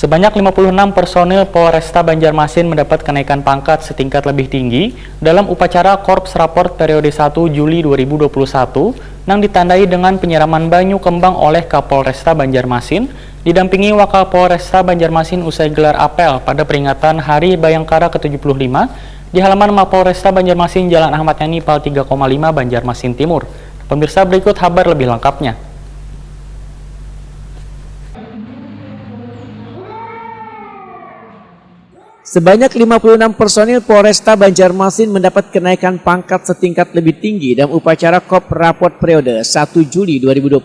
Sebanyak 56 personil Polresta Banjarmasin mendapat kenaikan pangkat setingkat lebih tinggi dalam upacara Korps Raport periode 1 Juli 2021 yang ditandai dengan penyiraman banyu kembang oleh Kapolresta Banjarmasin didampingi Wakapolresta Banjarmasin usai gelar apel pada peringatan Hari Bayangkara ke-75 di halaman Mapolresta Banjarmasin Jalan Ahmad Yani Pal 3,5 Banjarmasin Timur. Pemirsa, berikut kabar lebih lengkapnya. Sebanyak 56 personil Polresta Banjarmasin mendapat kenaikan pangkat setingkat lebih tinggi dalam upacara Korps Raport periode 1 Juli 2021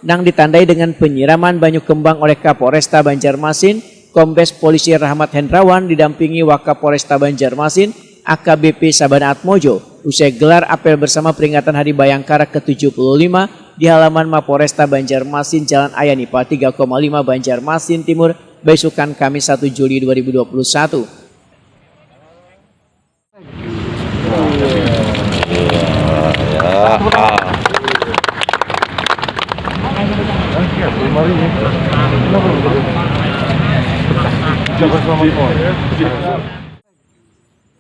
yang ditandai dengan penyiraman banyu kembang oleh Kapolresta Banjarmasin, Kombes Polisi Rahmat Hendrawan didampingi Wakapolresta Banjarmasin, AKBP Sabana Atmojo, usai gelar apel bersama peringatan Hari Bayangkara ke-75 di halaman Mapolresta Banjarmasin Jalan Ayani Pal 3,5 Banjarmasin Timur, besukan Kamis 1 Juli 2021.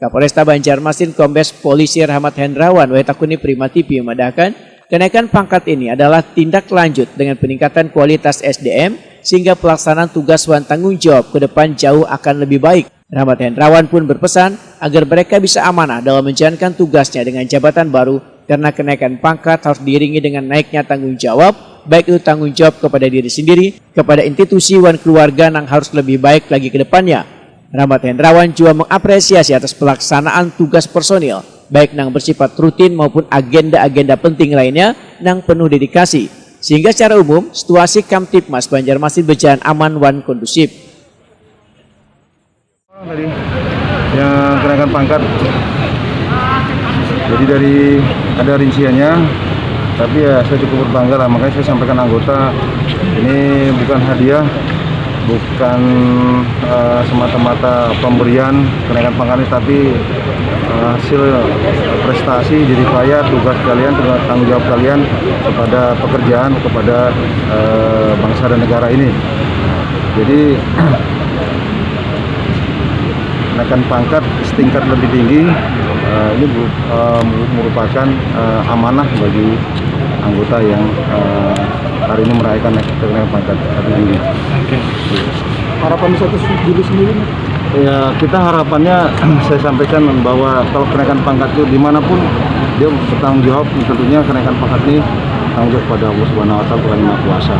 Kapolresta Banjarmasin Kombes Polisi Rahmat Hendrawan Wetakuni Prima TV memadahkan kenaikan pangkat ini adalah tindak lanjut dengan peningkatan kualitas SDM sehingga pelaksanaan tugas dan tanggung jawab ke depan jauh akan lebih baik. Rahmat Hendrawan pun berpesan agar mereka bisa amanah dalam menjalankan tugasnya dengan jabatan baru karena kenaikan pangkat harus diiringi dengan naiknya tanggung jawab, baik itu tanggung jawab kepada diri sendiri, kepada institusi dan keluarga yang harus lebih baik lagi ke depannya. Rahmat Hendrawan juga mengapresiasi atas pelaksanaan tugas personil, baik yang bersifat rutin maupun agenda-agenda penting lainnya yang penuh dedikasi. Sehingga secara umum, situasi Kamtipmas Banjarmasin berjalan aman dan kondusif. Tadi yang kenaikan pangkat, jadi dari ada rinciannya, tapi ya saya cukup berbangga lah, makanya saya sampaikan anggota, ini bukan hadiah, bukan semata-mata pemberian kenaikan pangkat ini, tapi hasil prestasi, jeripaya, tugas kalian, tanggung jawab kalian kepada pekerjaan, kepada bangsa dan negara ini. Jadi kenaikan pangkat setingkat lebih tinggi ini merupakan amanah bagi anggota yang hari ini merayakan kenaikan pangkat lebih tinggi. Harapan 1 Juli sendiri? Ya, kita harapannya saya sampaikan bahwa kalau kenaikan pangkat itu dimanapun dia bertanggung jawab, tentunya kenaikan pangkat ini tanggung jawab pada Allah Subhanahu Wa Taala, Tuhan Yang Maha Kuasa.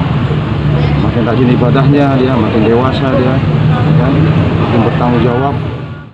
Makin rajin ibadahnya dia, makin dewasa dia, makin bertanggung jawab.